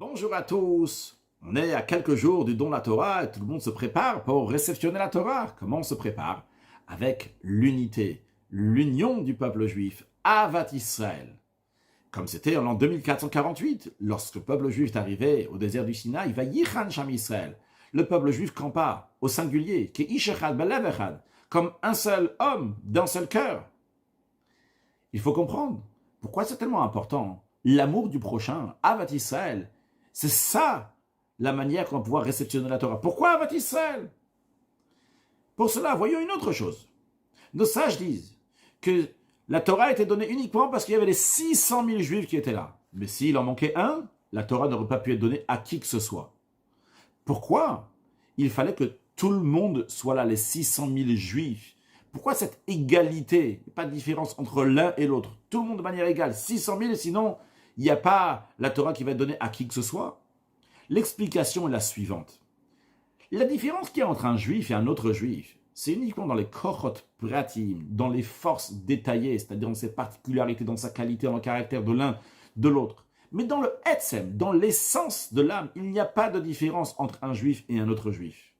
Bonjour à tous. On est à quelques jours du don de la Torah et tout le monde se prépare pour réceptionner la Torah. Comment on se prépare? Avec l'unité, l'union du peuple juif, Avat Israël. Comme c'était en l'an 2448, lorsque le peuple juif est arrivé au désert du Sinaï, va Yichan Sham Israël. Le peuple juif campa au singulier, qui est Ish Echad Belev Echad, comme un seul homme, d'un seul cœur. Il faut comprendre pourquoi c'est tellement important. L'amour du prochain, Avat Israël, c'est ça la manière qu'on va pouvoir réceptionner la Torah. Pourquoi Avat Israël? Pour cela, voyons une autre chose. Nos sages disent que la Torah a été donnée uniquement parce qu'il y avait les 600 000 juifs qui étaient là. Mais s'il en manquait un, la Torah n'aurait pas pu être donnée à qui que ce soit. Pourquoi? Il fallait que tout le monde soit là, les 600 000 juifs. Pourquoi cette égalité? Pas de différence entre l'un et l'autre. Tout le monde de manière égale. 600 000, sinon, il n'y a pas la Torah qui va être donnée à qui que ce soit. L'explication est la suivante. La différence qu'il y a entre un juif et un autre juif, c'est uniquement dans les kochot pratim, dans les forces détaillées, c'est-à-dire dans ses particularités, dans sa qualité, dans le caractère de l'un, de l'autre. Mais dans le etzem, dans l'essence de l'âme, il n'y a pas de différence entre un juif et un autre juif.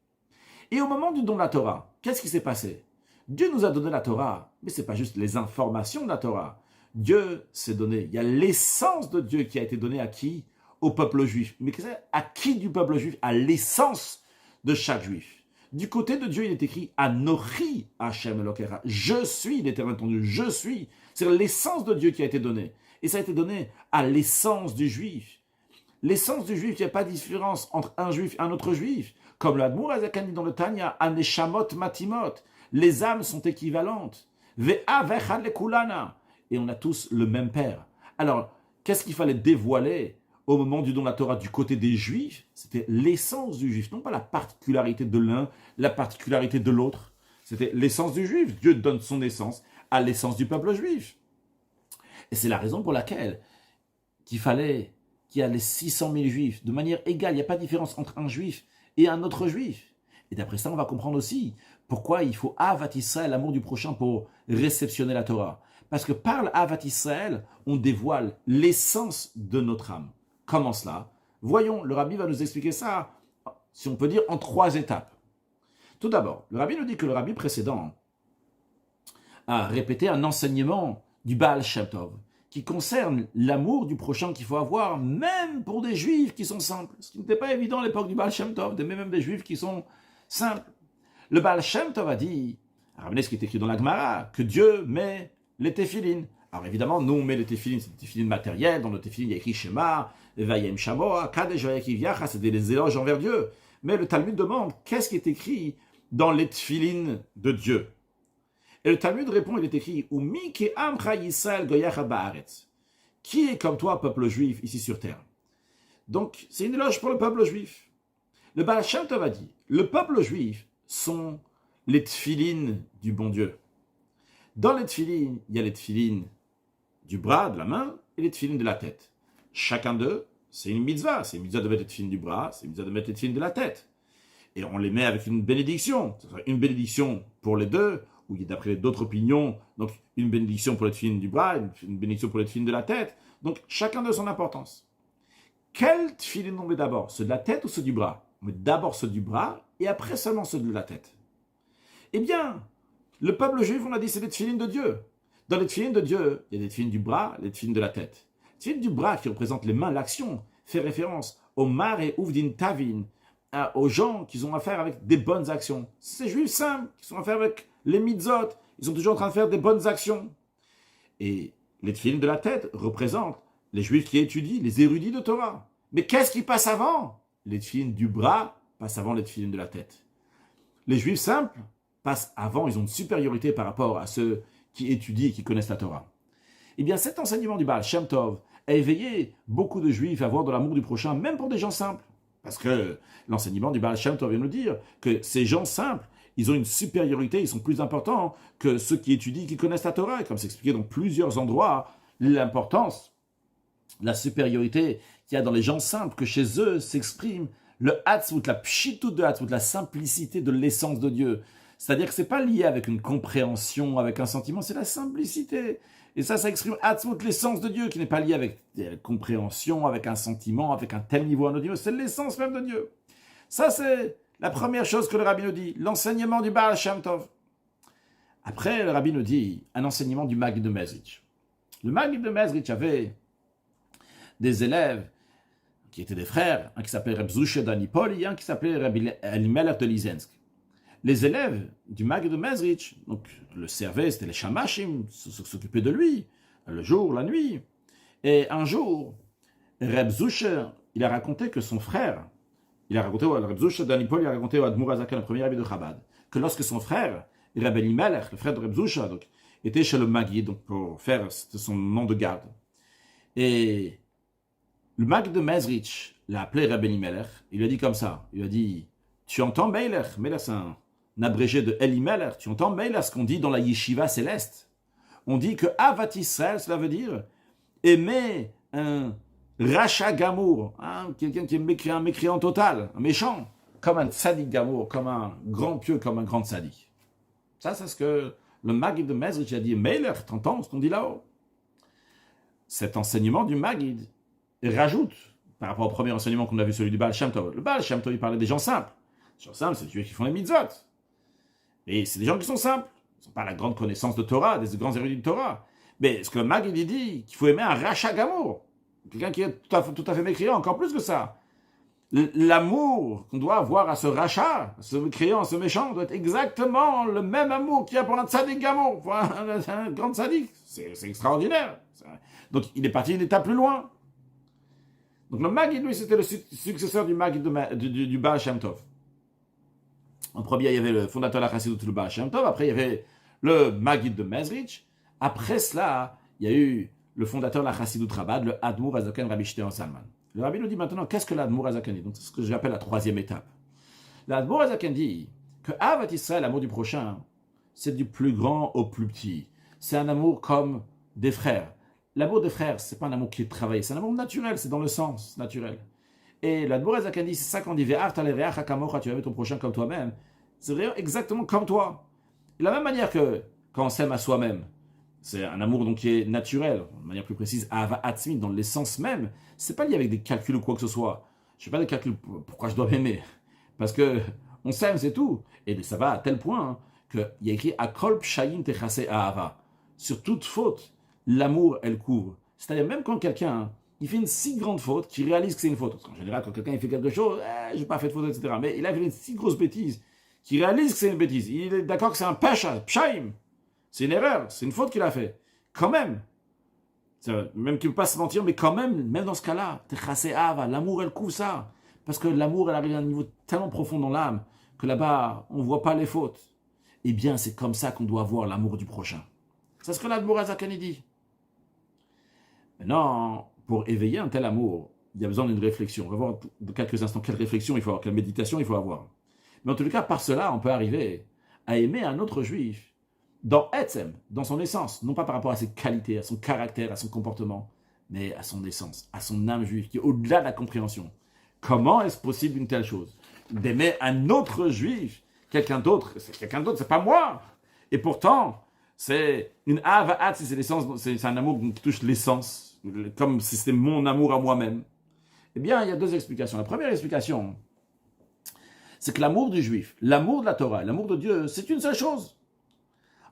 Et au moment du don de la Torah, qu'est-ce qui s'est passé? Dieu nous a donné la Torah, mais ce n'est pas juste les informations de la Torah. Dieu s'est donné, il y a l'essence de Dieu qui a été donnée à qui? Au peuple juif. Mais à qui du peuple juif? À l'essence de chaque juif. Du côté de Dieu, il est écrit Anochi Hashem Elokera. Je suis l'Éternel ton Dieu, je suis. C'est l'essence de Dieu qui a été donnée. Et ça a été donné à l'essence du juif. L'essence du juif, il n'y a pas de différence entre un juif et un autre juif. Comme l'Admour Azakan dit dans le Tanya, Aneshamot Matimot. Les âmes sont équivalentes. Ve'a vechad lekulana. Et on a tous le même Père. Alors, qu'est-ce qu'il fallait dévoiler au moment du don de la Torah du côté des Juifs? C'était l'essence du Juif, non pas la particularité de l'un, la particularité de l'autre. C'était l'essence du Juif. Dieu donne son essence à l'essence du peuple juif. Et c'est la raison pour laquelle qu'il fallait qu'il y ait les 600 000 Juifs de manière égale. Il n'y a pas de différence entre un Juif et un autre Juif. Et d'après ça, on va comprendre aussi pourquoi il faut Avat Israël, l'amour du prochain, pour réceptionner la Torah. Parce que par l'Avat Israël, on dévoile l'essence de notre âme. Comment cela? Voyons, le Rabbi va nous expliquer ça, si on peut dire, en 3 étapes. Tout d'abord, le Rabbi nous dit que le Rabbi précédent a répété un enseignement du Baal Shem Tov qui concerne l'amour du prochain qu'il faut avoir, même pour des Juifs qui sont simples. Ce qui n'était pas évident à l'époque du Baal Shem Tov, même des Juifs qui sont simples. Le Baal Shem Tov a dit, ramenez ce qui est écrit dans la Gemara, que Dieu met les téphilines. Alors évidemment, nous on met les téphilines, c'est des téphilines matérielles, dans le téphilines il y a écrit Shema, Vayem Shamoa, Kadesh Vayakiv Yacha, c'est des éloges envers Dieu. Mais le Talmud demande, qu'est-ce qui est écrit dans les téphilines de Dieu? Et le Talmud répond, il est écrit, Umi ki amcha Yisrael goyacha ba'aretz. Qui est comme toi, peuple juif, ici sur terre? Donc, c'est une éloge pour le peuple juif. Le Baal Shem Tov a dit, le peuple juif sont les téphilines du bon Dieu. Dans les téphilines, il y a les téphilines du bras, de la main, et les téphilines de la tête. Chacun d'eux, c'est une mitzvah. C'est une mitzvah de mettre les téphilines du bras, c'est une mitzvah de mettre les téphilines de la tête. Et on les met avec une bénédiction. Une bénédiction pour les deux, ou d'après d'autres opinions, donc une bénédiction pour les téphilines du bras, une bénédiction pour les téphilines de la tête. Donc chacun de son importance. Quel téphilines on met d'abord? Ceux de la tête ou ceux du bras? On met d'abord ceux du bras, et après seulement ceux de la tête. Eh bien, le peuple juif, on a dit, c'est les téphilines de Dieu. Dans les téphilines de Dieu, il y a les téphilines du bras, les téphilines de la tête. Les téphilines du bras, qui représentent les mains, l'action, fait référence au mar et ouvdin tavin, aux gens qui ont affaire avec des bonnes actions. Ces juifs simples, qui sont affaire avec les mitzvot, ils sont toujours en train de faire des bonnes actions. Et les téphilines de la tête représentent les juifs qui étudient, les érudits de Torah. Mais qu'est-ce qui passe avant? Les téphilines du bras passent avant les téphilines de la tête. Les juifs simples passent avant, ils ont une supériorité par rapport à ceux qui étudient et qui connaissent la Torah. Eh bien, cet enseignement du Baal Shem Tov a éveillé beaucoup de juifs à avoir de l'amour du prochain, même pour des gens simples. Parce que l'enseignement du Baal Shem Tov vient nous dire que ces gens simples, ils ont une supériorité, ils sont plus importants que ceux qui étudient, qui connaissent la Torah. Et comme c'est expliqué dans plusieurs endroits, l'importance, la supériorité qu'il y a dans les gens simples, que chez eux s'exprime le hatzvut, la pshitut de hatzvut, la simplicité de l'essence de Dieu. C'est-à-dire que ce n'est pas lié avec une compréhension, avec un sentiment, c'est la simplicité. Et ça exprime toute l'essence de Dieu, qui n'est pas liée avec la compréhension, avec un sentiment, avec un tel niveau à notre niveau. C'est l'essence même de Dieu. Ça, c'est la première chose que le rabbi nous dit, l'enseignement du Baal Shem Tov. Après, le rabbi nous dit un enseignement du Maggid de Mezrich. Le Maggid de Mezrich avait des élèves qui étaient des frères, un qui s'appelait Reb Zusha d'Anipol et un qui s'appelait Reb Elimelech de Lizensk. Les élèves du Maggid de Mezrich, donc, le servaient, c'était les Shamashim, s'occupaient de lui, le jour, la nuit. Et un jour, Reb Zusha, il a raconté que son frère, Reb Zusha d'Anipol, il a raconté au Admour Azaken, le premier rabbi de Chabad, que lorsque son frère, Reb Elimelech, le frère de Reb Zusha, donc, était chez le Maggid, donc pour faire son nom de garde. Et le Maggid de Mezrich l'a appelé Reb Elimelech, il lui a dit comme ça, il lui a dit, tu entends Meilech, Meilech c'est un abrégé de Elimelech, tu entends Meilech, ce qu'on dit dans la yeshiva céleste. On dit que Avat Israël, cela veut dire aimer un Racha Gamour, quelqu'un qui est un mécréant total, un méchant, comme un Tzadik Gamour, comme un grand pieux, comme un grand Tzadik. Ça, c'est ce que le Maggid de Mezrich a dit. Meilech, t'entends ce qu'on dit là-haut? Cet enseignement du Maggid rajoute, par rapport au premier enseignement qu'on a vu, celui du Baal Shem Tov. Le Baal Shem Tov, il parlait des gens simples. Les gens simples, c'est ceux qui font les mitzvot. Et c'est des gens qui sont simples. Ils n'ont pas la grande connaissance de Torah, des grands érudits de Torah. Mais ce que le Maggid dit, qu'il faut aimer un Racha Gamour. Quelqu'un qui est tout à fait mécréant, encore plus que ça. L'amour qu'on doit avoir à ce rachat, ce mécréant, ce méchant, doit être exactement le même amour qu'il y a pour un Tzadik Gamour, pour un grand Tzadik. C'est extraordinaire. Donc il est parti une étape plus loin. Donc le Maggid, lui, c'était le successeur du Maggid du Baal Shem Tov. En premier, il y avait le fondateur de la Chassidut, le Baal Shem Tov. Après, il y avait le Maggid de Mezrich. Après cela, il y a eu le fondateur de la Chassidut Chabad, le Admour Azaken Rabbi Shimon Salman. Le Rabbi nous dit maintenant, qu'est-ce que l'Admour Azaken dit? Donc, c'est ce que j'appelle la troisième étape. L'Admour Azaken dit que Avat Israël, l'amour du prochain, c'est du plus grand au plus petit. C'est un amour comme des frères. L'amour des frères, c'est pas un amour qui est travaillé, c'est un amour naturel, c'est dans le sens naturel. Et l'Admour Azaken dit, c'est ça qu'on dit, tu vas aimer ton prochain comme toi-même. C'est vraiment exactement comme toi. De la même manière que quand on s'aime à soi-même, c'est un amour donc qui est naturel, de manière plus précise, Ahava Atzmi, dans l'essence même. C'est pas lié avec des calculs ou quoi que ce soit. Je fais pas des calculs pourquoi je dois m'aimer. Parce que on s'aime, c'est tout. Et ça va à tel point qu'il y a écrit Akol Pshayin Techase Ahava. Sur toute faute, l'amour, elle couvre. C'est-à-dire même quand quelqu'un il fait une si grande faute qu'il réalise que c'est une faute. En général, quand quelqu'un il fait quelque chose, j'ai pas fait de faute, etc. Mais il a fait une si grosse bêtise qu'il réalise que c'est une bêtise. Il est d'accord que c'est un pesha, pshaim. C'est une erreur, c'est une faute qu'il a fait. Quand même. Même qu'il ne peut pas se mentir, mais quand même dans ce cas-là, l'amour, elle couvre ça. Parce que l'amour, elle arrive à un niveau tellement profond dans l'âme que là-bas, on ne voit pas les fautes. Eh bien, c'est comme ça qu'on doit voir l'amour du prochain. C'est ce que l'Admour Azaken dit. Maintenant, pour éveiller un tel amour, il y a besoin d'une réflexion. On va voir dans quelques instants quelle réflexion il faut avoir, quelle méditation il faut avoir. Mais en tout cas, par cela, on peut arriver à aimer un autre juif dans Etzem, dans son essence, non pas par rapport à ses qualités, à son caractère, à son comportement, mais à son essence, à son âme juive, qui est au-delà de la compréhension. Comment est-ce possible une telle chose? D'aimer un autre juif, quelqu'un d'autre, c'est pas moi. Et pourtant, c'est une avaat, c'est l'essence, c'est un amour qui touche l'essence, comme si c'était mon amour à moi-même. Eh bien, il y a deux explications. La première explication, c'est que l'amour du juif, l'amour de la Torah, l'amour de Dieu, c'est une seule chose.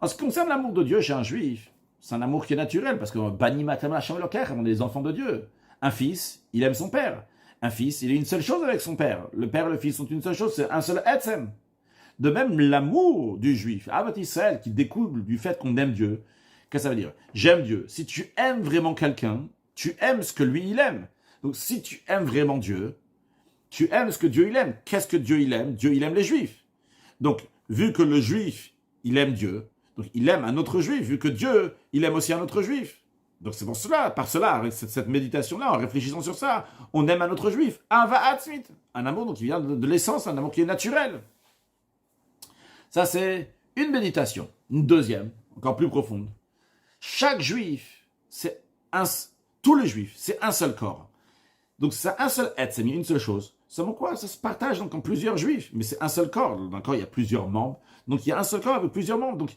En ce qui concerne l'amour de Dieu chez un juif, c'est un amour qui est naturel, parce que Bani Matam Hashem Elokecha, on est des enfants de Dieu. Un fils, il aime son père. Un fils, il est une seule chose avec son père. Le père et le fils sont une seule chose, c'est un seul etzem. De même, l'amour du juif, Avat Israël, qui découle du fait qu'on aime Dieu, qu'est-ce que ça veut dire? J'aime Dieu. Si tu aimes vraiment quelqu'un, tu aimes ce que lui, il aime. Donc, si tu aimes vraiment Dieu, tu aimes ce que Dieu, il aime. Qu'est-ce que Dieu, il aime? Dieu, il aime les juifs. Donc, vu que le juif, il aime Dieu, donc il aime un autre juif, vu que Dieu, il aime aussi un autre juif. Donc c'est pour cela, par cela, avec cette méditation-là, en réfléchissant sur ça, on aime un autre juif. Un amour donc, qui vient de l'essence, un amour qui est naturel. Ça, c'est une méditation. Une deuxième, encore plus profonde. Chaque juif, tous les juifs, c'est un seul corps. Donc c'est un seul être, c'est une seule chose. Seulement quoi? Ça se partage donc en plusieurs juifs, mais c'est un seul corps. Dans un corps, il y a plusieurs membres. Donc il y a un seul corps avec plusieurs membres. Donc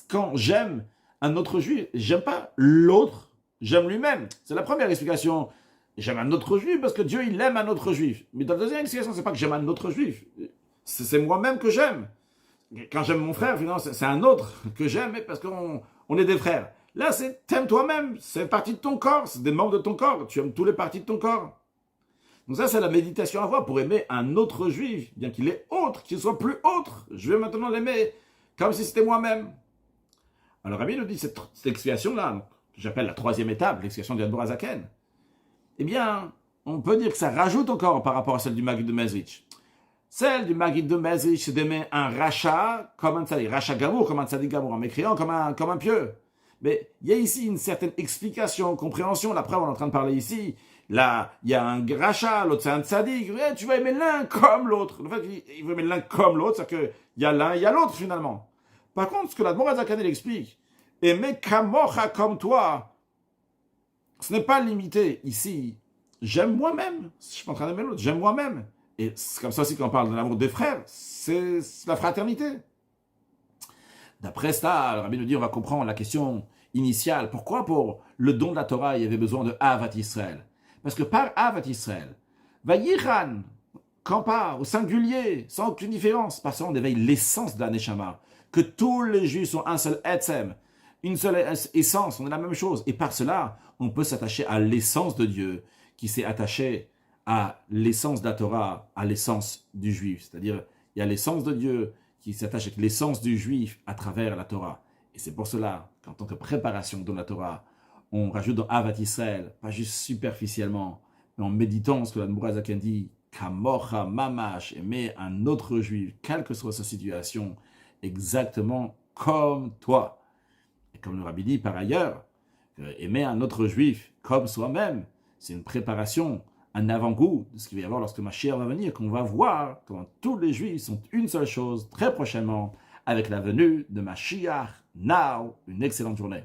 quand j'aime un autre juif, j'aime pas l'autre, j'aime lui-même. C'est la première explication. J'aime un autre juif parce que Dieu, il aime un autre juif. Mais dans la deuxième explication, c'est pas que j'aime un autre juif. C'est moi-même que j'aime. Quand j'aime mon frère, finalement, c'est un autre que j'aime parce qu'on est des frères. Là, c'est t'aimes toi-même. C'est partie de ton corps. C'est des membres de ton corps. Tu aimes toutes les parties de ton corps. Donc ça, c'est la méditation à avoir pour aimer un autre juif, bien qu'il est autre, qu'il soit plus autre. Je vais maintenant l'aimer comme si c'était moi-même. Alors Rabbi nous dit cette expiation-là, que j'appelle la troisième étape, l'expiation du Adbor Hazaken. Eh bien, on peut dire que ça rajoute encore par rapport à celle du Maggid de Mezrich. Celle du Maggid de Mezrich, c'est d'aimer un rachat comme un tzaddik, rachat gamour comme un tzaddik gamour, en mécriant comme un pieux. Mais il y a ici une certaine explication, compréhension, la preuve on est en train de parler ici. Là, il y a un rachat, l'autre c'est un tzaddik, tu vas aimer l'un comme l'autre. En fait, il veut aimer l'un comme l'autre, c'est-à-dire qu'il y a l'un, il y a l'autre finalement. Par contre, ce que l'Admor HaZaken explique, aimer kamocha comme toi, ce n'est pas limité ici. J'aime moi-même. Je suis pas en train d'aimer l'autre. J'aime moi-même. Et c'est comme ça aussi qu'on parle de l'amour des frères. C'est la fraternité. D'après ça, le Rabbi nous dit, on va comprendre la question initiale. Pourquoi pour le don de la Torah, il y avait besoin de Ahavat Israël? Parce que par Ahavat Israël, Vayiran, quand part au singulier, sans aucune différence, parce qu'on éveille l'essence de la Neshama, que tous les Juifs sont un seul Etzem, une seule essence, on est la même chose. Et par cela, on peut s'attacher à l'essence de Dieu, qui s'est attaché à l'essence de la Torah, à l'essence du Juif. C'est-à-dire, il y a l'essence de Dieu qui s'attache avec l'essence du Juif à travers la Torah. Et c'est pour cela qu'en tant que préparation de la Torah, on rajoute dans Ahavat Israël, pas juste superficiellement, mais en méditant ce que l'Admor HaZaken dit, Kamocha Mamash, aimer un autre Juif, quelle que soit sa situation, exactement comme toi. Et comme le Rabbi dit par ailleurs, aimer un autre Juif comme soi-même, c'est une préparation, un avant-goût de ce qu'il va y avoir lorsque Mashiach va venir, qu'on va voir comment tous les Juifs sont une seule chose très prochainement avec la venue de Mashiach. Now, une excellente journée.